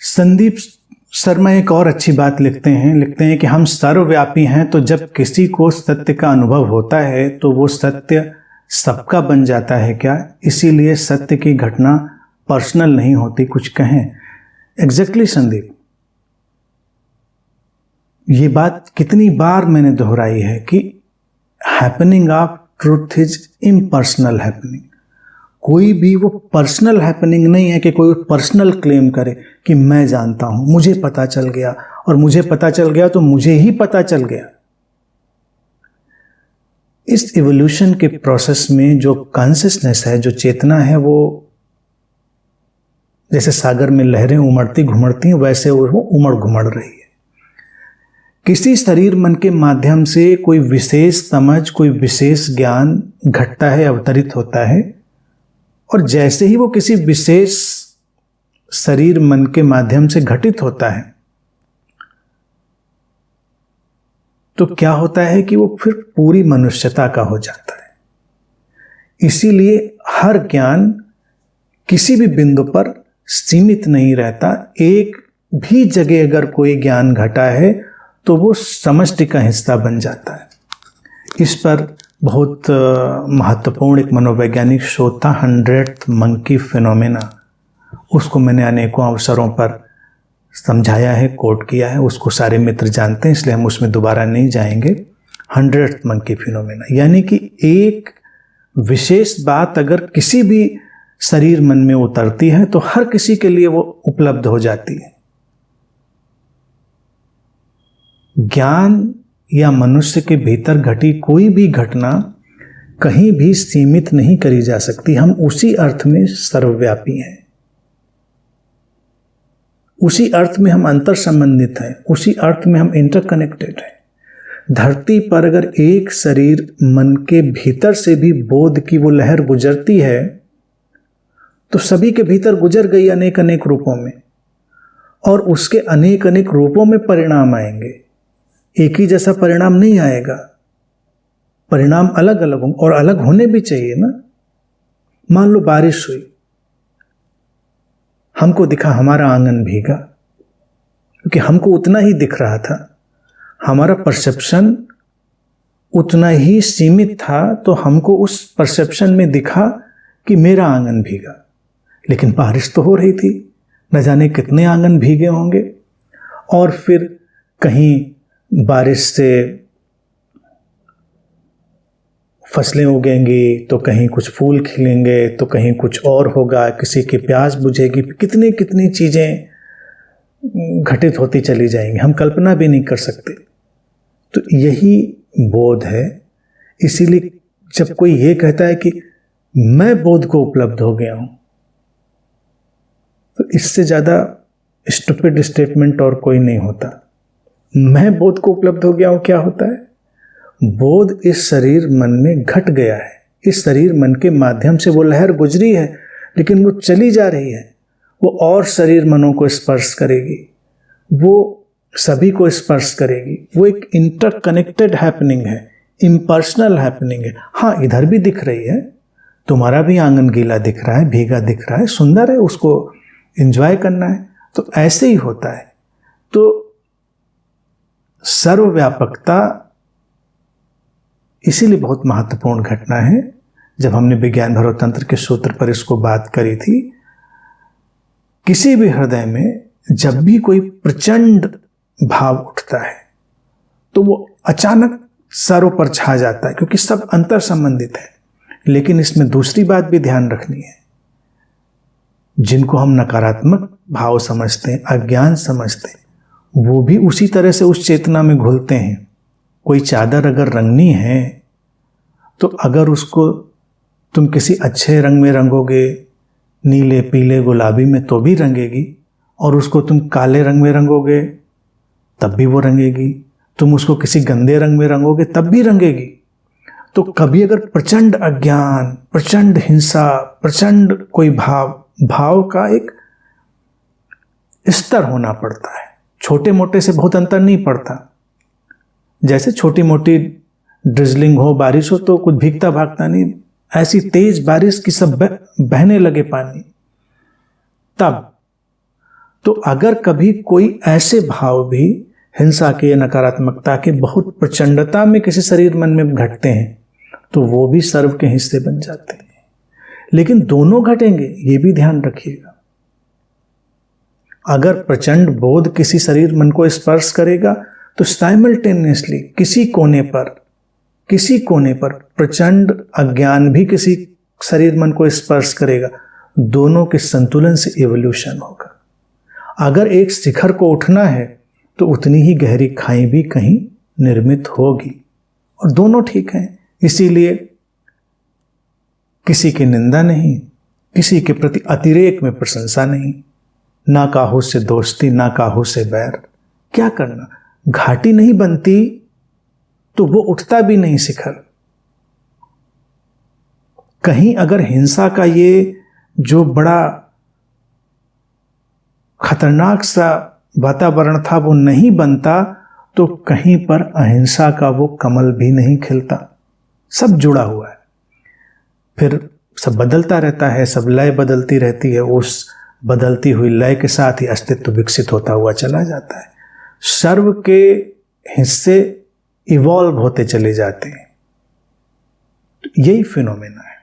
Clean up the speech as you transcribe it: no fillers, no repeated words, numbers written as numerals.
संदीप शर्मा एक और अच्छी बात लिखते हैं कि हम सर्वव्यापी हैं, तो जब किसी को सत्य का अनुभव होता है तो वो सत्य सबका बन जाता है क्या? इसीलिए सत्य की घटना पर्सनल नहीं होती, कुछ कहें। एग्जैक्टली संदीप, ये बात कितनी बार मैंने दोहराई है कि happening of truth is impersonal happening. कोई भी वो पर्सनल हैपनिंग नहीं है कि कोई पर्सनल क्लेम करे कि मैं जानता हूं, मुझे पता चल गया, और मुझे पता चल गया तो मुझे ही पता चल गया। इस इवोल्यूशन के प्रोसेस में जो कॉन्शियसनेस है, जो चेतना है, वो जैसे सागर में लहरें उमड़ती घुमड़ती हैं, वैसे वो उमड़ घुमड़ रही है। किसी शरीर मन के माध्यम से कोई विशेष समझ, कोई विशेष ज्ञान घटता है, अवतरित होता है, और जैसे ही वो किसी विशेष शरीर मन के माध्यम से घटित होता है तो क्या होता है कि वो फिर पूरी मनुष्यता का हो जाता है। इसीलिए हर ज्ञान किसी भी बिंदु पर सीमित नहीं रहता। एक भी जगह अगर कोई ज्ञान घटा है तो वो समष्टि का हिस्सा बन जाता है। इस पर बहुत महत्वपूर्ण एक मनोवैज्ञानिक शोध था, 100th मंकी फिनोमेना। उसको मैंने अनेकों अवसरों पर समझाया है, कोट किया है, उसको सारे मित्र जानते हैं, इसलिए हम उसमें दोबारा नहीं जाएंगे। 100th मंकी फिनोमेना यानी कि एक विशेष बात अगर किसी भी शरीर मन में उतरती है तो हर किसी के लिए वो उपलब्ध हो जाती है। ज्ञान या मनुष्य के भीतर घटी कोई भी घटना कहीं भी सीमित नहीं करी जा सकती। हम उसी अर्थ में सर्वव्यापी हैं, उसी अर्थ में हम अंतर संबंधित हैं, उसी अर्थ में हम इंटरकनेक्टेड हैं। धरती पर अगर एक शरीर मन के भीतर से भी बोध की वो लहर गुजरती है तो सभी के भीतर गुजर गई अनेक अनेक रूपों में, और उसके अनेक अनेक रूपों में परिणाम आएंगे। एक ही जैसा परिणाम नहीं आएगा, परिणाम अलग अलग होंगे, और अलग होने भी चाहिए ना। मान लो बारिश हुई, हमको दिखा हमारा आंगन भीगा, क्योंकि हमको उतना ही दिख रहा था, हमारा परसेप्शन उतना ही सीमित था, तो हमको उस परसेप्शन में दिखा कि मेरा आंगन भीगा। लेकिन बारिश तो हो रही थी, न जाने कितने आंगन भीगे होंगे। और फिर कहीं बारिश से फसलें उगेंगी, तो कहीं कुछ फूल खिलेंगे, तो कहीं कुछ और होगा, किसी की प्यास बुझेगी, कितनी कितनी चीज़ें घटित होती चली जाएंगी, हम कल्पना भी नहीं कर सकते। तो यही बोध है। इसीलिए जब कोई ये कहता है कि मैं बोध को उपलब्ध हो गया हूं, तो इससे ज़्यादा स्टूपिड स्टेटमेंट और कोई नहीं होता। मैं बोध को उपलब्ध हो गया हूं, क्या होता है? बोध इस शरीर मन में घट गया है, इस शरीर मन के माध्यम से वो लहर गुजरी है, लेकिन वो चली जा रही है, वो और शरीर मनों को स्पर्श करेगी, वो सभी को स्पर्श करेगी। वो एक इंटरकनेक्टेड हैपनिंग है, इम्पर्सनल हैपनिंग है। हाँ, इधर भी दिख रही है, तुम्हारा भी आंगन गीला दिख रहा है, भीगा दिख रहा है, सुंदर है, उसको एंजॉय करना है। तो ऐसे ही होता है। तो सर्वव्यापकता इसीलिए बहुत महत्वपूर्ण घटना है। जब हमने विज्ञान भैरव तंत्र के सूत्र पर इसको बात करी थी, किसी भी हृदय में जब भी कोई प्रचंड भाव उठता है तो वो अचानक सर्व पर छा जाता है, क्योंकि सब अंतर संबंधित है। लेकिन इसमें दूसरी बात भी ध्यान रखनी है, जिनको हम नकारात्मक भाव समझते हैं, अज्ञान समझते हैं, वो भी उसी तरह से उस चेतना में घुलते हैं। कोई चादर अगर रंगनी है तो अगर उसको तुम किसी अच्छे रंग में रंगोगे, नीले पीले गुलाबी में, तो भी रंगेगी, और उसको तुम काले रंग में रंगोगे तब भी वो रंगेगी, तुम उसको किसी गंदे रंग में रंगोगे तब भी रंगेगी। तो कभी अगर प्रचंड अज्ञान, प्रचंड हिंसा, प्रचंड कोई भाव का एक स्तर होना पड़ता है। छोटे मोटे से बहुत अंतर नहीं पड़ता। जैसे छोटी मोटी ड्रिजलिंग हो, बारिश हो, तो कुछ भीगता भागता नहीं, ऐसी तेज बारिश की सब बहने लगे पानी, तब तो अगर कभी कोई ऐसे भाव भी हिंसा के या नकारात्मकता के बहुत प्रचंडता में किसी शरीर मन में घटते हैं तो वो भी सर्व के हिस्से बन जाते हैं। लेकिन दोनों घटेंगे, ये भी ध्यान रखिएगा। अगर प्रचंड बोध किसी शरीर मन को स्पर्श करेगा तो साइमल्टेनियसली किसी कोने पर प्रचंड अज्ञान भी किसी शरीर मन को स्पर्श करेगा। दोनों के संतुलन से इवोल्यूशन होगा। अगर एक शिखर को उठना है तो उतनी ही गहरी खाई भी कहीं निर्मित होगी, और दोनों ठीक हैं। इसीलिए किसी की निंदा नहीं, किसी के प्रति अतिरेक में प्रशंसा नहीं, ना काहू से दोस्ती ना काहू से बैर। क्या करना, घाटी नहीं बनती तो वो उठता भी नहीं शिखर। कहीं अगर हिंसा का ये जो बड़ा खतरनाक सा वातावरण था वो नहीं बनता तो कहीं पर अहिंसा का वो कमल भी नहीं खिलता। सब जुड़ा हुआ है, फिर सब बदलता रहता है, सब लय बदलती रहती है, उस बदलती हुई लय के साथ ही अस्तित्व विकसित होता हुआ चला जाता है। सर्व के हिस्से इवॉल्व होते चले जाते हैं। यही फिनोमेना है।